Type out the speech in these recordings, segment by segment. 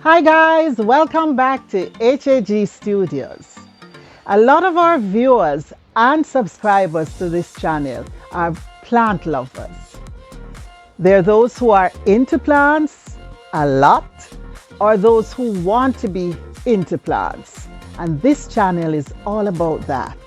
Hi guys, welcome back to HAG Studios. A lot of our viewers and subscribers to this channel are plant lovers. They're those who are into plants a lot or those who want to be into plants. And this channel is all about that.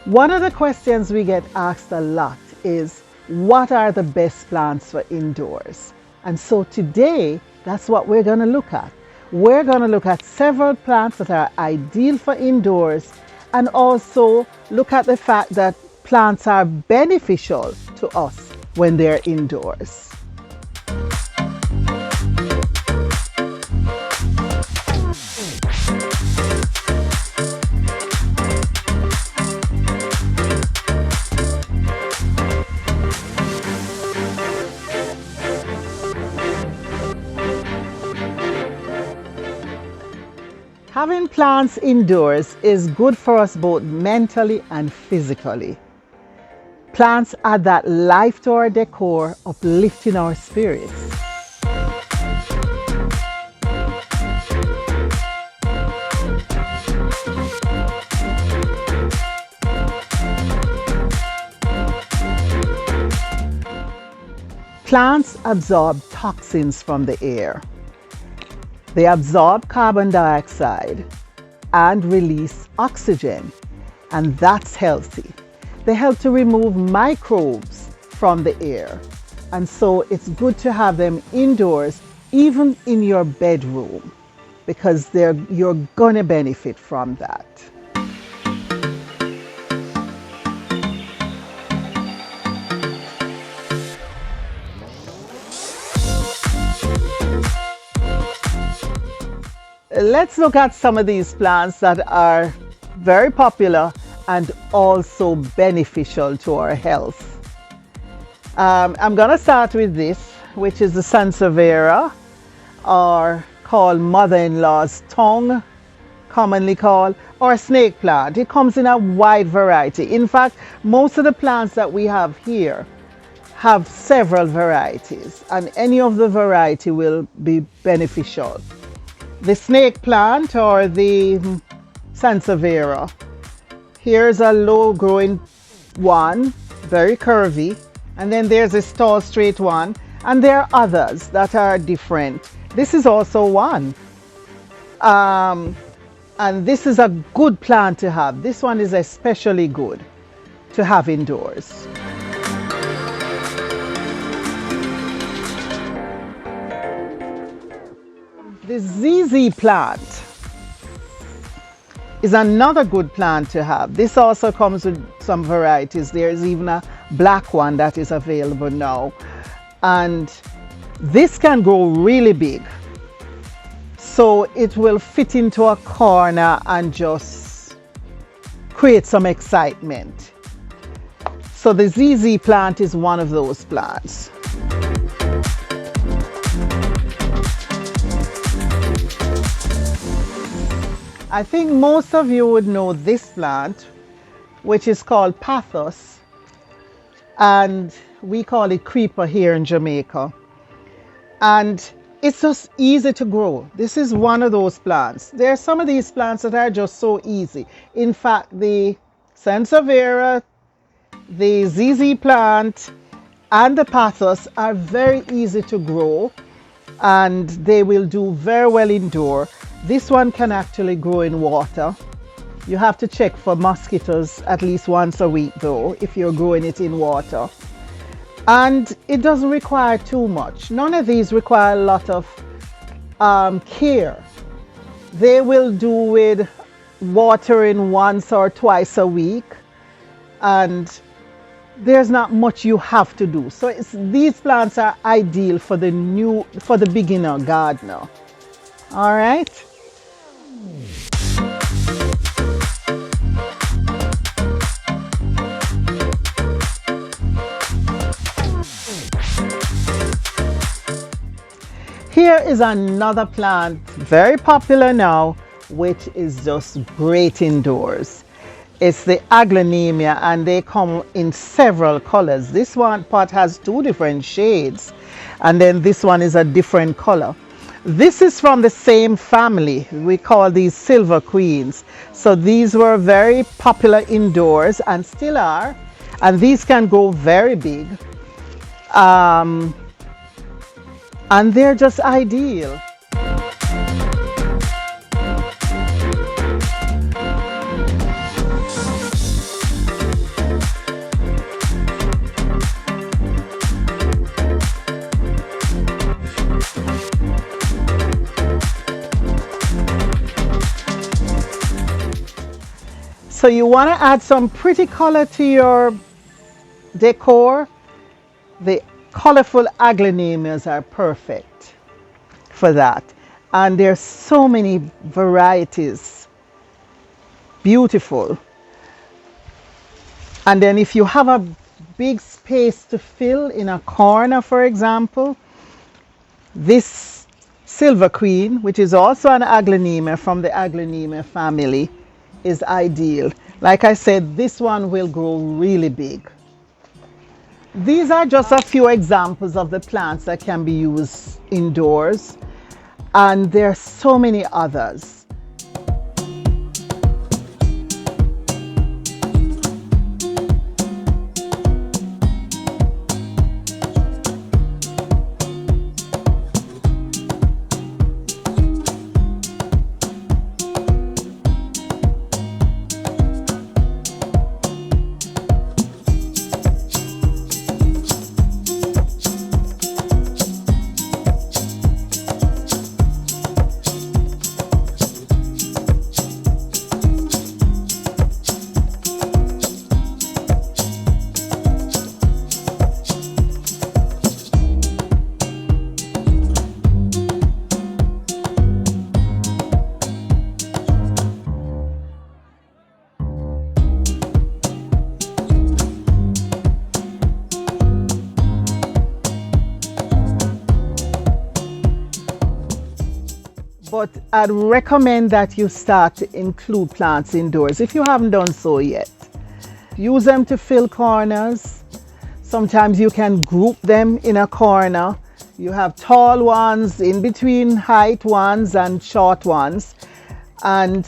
One of the questions we get asked a lot is, what are the best plants for indoors? And so today, that's what we're going to look at. We're going to look at several plants that are ideal for indoors and also look at the fact that plants are beneficial to us when they're indoors. Having plants indoors is good for us both mentally and physically. Plants add that life to our decor, uplifting our spirits. Plants absorb toxins from the air. They absorb carbon dioxide and release oxygen, and that's healthy. They help to remove microbes from the air, and so it's good to have them indoors, even in your bedroom, because you're gonna benefit from that. Let's look at some of these plants that are very popular and also beneficial to our health. I'm going to start with this, which is the Sansevieria, or called mother-in-law's tongue, commonly called, or snake plant. It comes in a wide variety. In fact, most of the plants that we have here have several varieties, and any of the variety will be beneficial. The snake plant, or the Sansevieria. Here's a low growing one, very curvy, and then there's this tall straight one, and there are others that are different. This is also one, and this is a good plant to have. This one is especially good to have indoors. The ZZ plant is another good plant to have. This also comes with some varieties. There's even a black one that is available now. And this can grow really big. So it will fit into a corner and just create some excitement. So the ZZ plant is one of those plants. I think most of you would know this plant, which is called Pathos, and we call it creeper here in Jamaica. And it's just easy to grow. This is one of those plants. There are some of these plants that are just so easy. In fact, the Sansevieria, the ZZ plant, and the Pathos are very easy to grow, and they will do very well indoor. This one can actually grow in water. You have to check for mosquitoes at least once a week though, if you're growing it in water. And it doesn't require too much. None of these require a lot of care. They will do with watering once or twice a week, and there's not much you have to do. So these plants are ideal for the beginner gardener. All right. Here is another plant, very popular now, which is just great indoors. It's the aglaonemia, and they come in several colors. This one pot has two different shades, and then this one is a different color. This is from the same family. We call these silver queens. So these were very popular indoors and still are. And these can go very big. Um, and they're just ideal. So you want to add some pretty color to your decor. The colorful aglaonemias are perfect for that. And there's so many varieties. Beautiful. And then if you have a big space to fill in a corner, for example, this silver queen, which is also an aglaonemia from the aglaonemia family, is ideal. Like I said, this one will grow really big. These are just a few examples of the plants that can be used indoors, and there are so many others. But I'd recommend that you start to include plants indoors if you haven't done so yet. Use them to fill corners. Sometimes you can group them in a corner. You have tall ones, in between height ones and short ones. And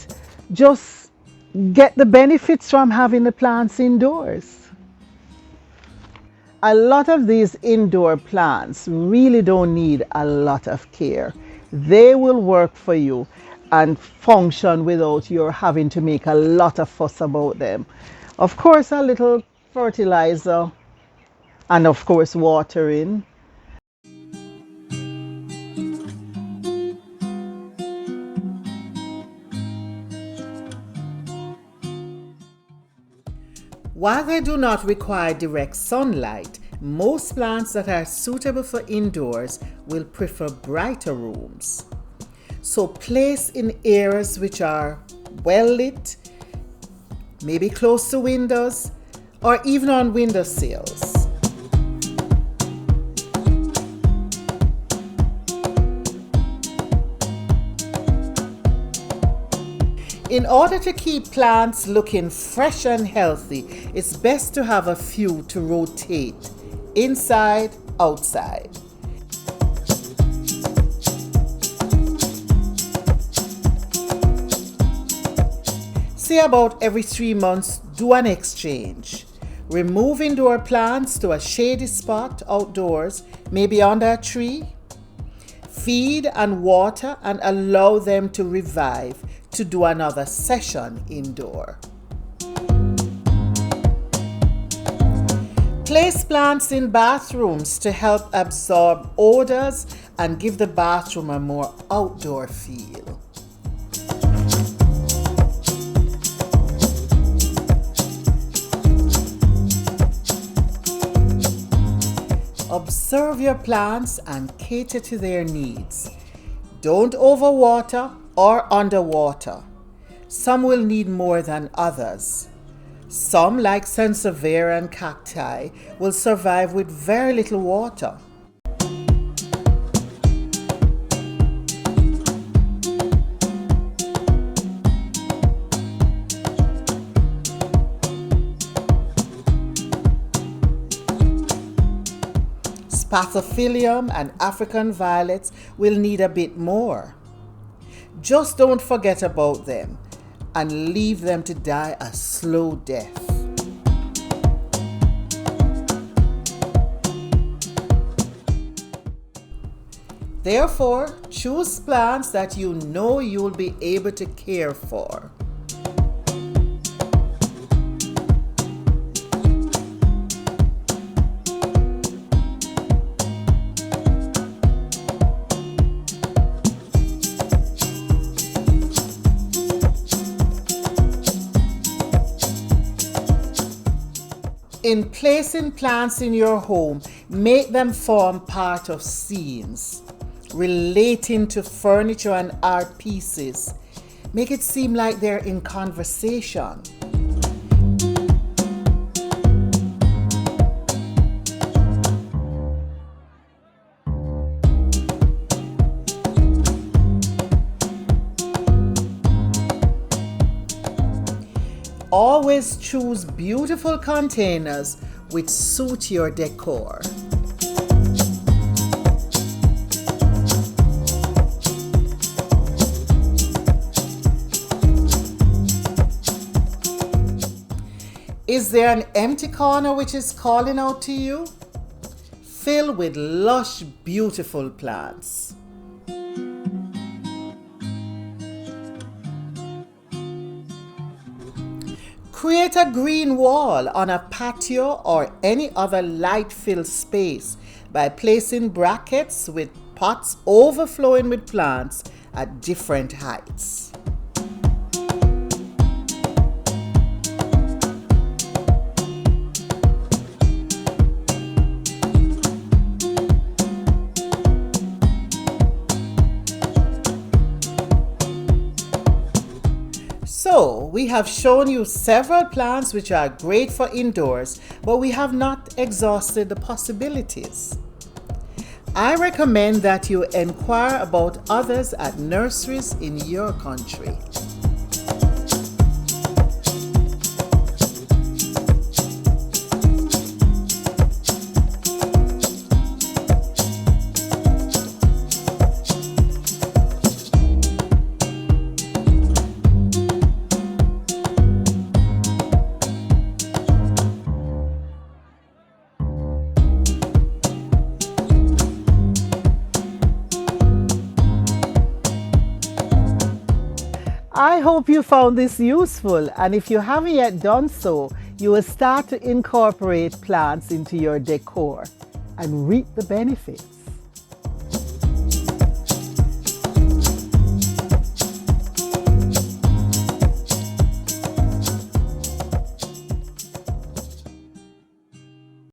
just get the benefits from having the plants indoors. A lot of these indoor plants really don't need a lot of care. They will work for you and function without your having to make a lot of fuss about them. Of course, a little fertilizer and of course watering. While they do not require direct sunlight, most plants that are suitable for indoors will prefer brighter rooms. So place in areas which are well lit, maybe close to windows, or even on windowsills. In order to keep plants looking fresh and healthy, it's best to have a few to rotate, inside, outside. Say about every 3 months, do an exchange. Remove indoor plants to a shady spot outdoors, maybe under a tree. Feed and water and allow them to revive to do another session indoor. Place plants in bathrooms to help absorb odors and give the bathroom a more outdoor feel. Observe your plants and cater to their needs. Don't overwater or underwater. Some will need more than others. Some, like sansevieria and cacti, will survive with very little water. Pathophyllum and African violets will need a bit more. Just don't forget about them and leave them to die a slow death. Therefore, choose plants that you know you'll be able to care for. In placing plants in your home, make them form part of scenes relating to furniture and art pieces. Make it seem like they're in conversation. Always choose beautiful containers which suit your decor. Is there an empty corner which is calling out to you? Fill with lush, beautiful plants. Create a green wall on a patio or any other light-filled space by placing brackets with pots overflowing with plants at different heights. So, we have shown you several plants which are great for indoors, but we have not exhausted the possibilities. I recommend that you inquire about others at nurseries in your country. I hope you found this useful, and if you haven't yet done so, you will start to incorporate plants into your decor and reap the benefits.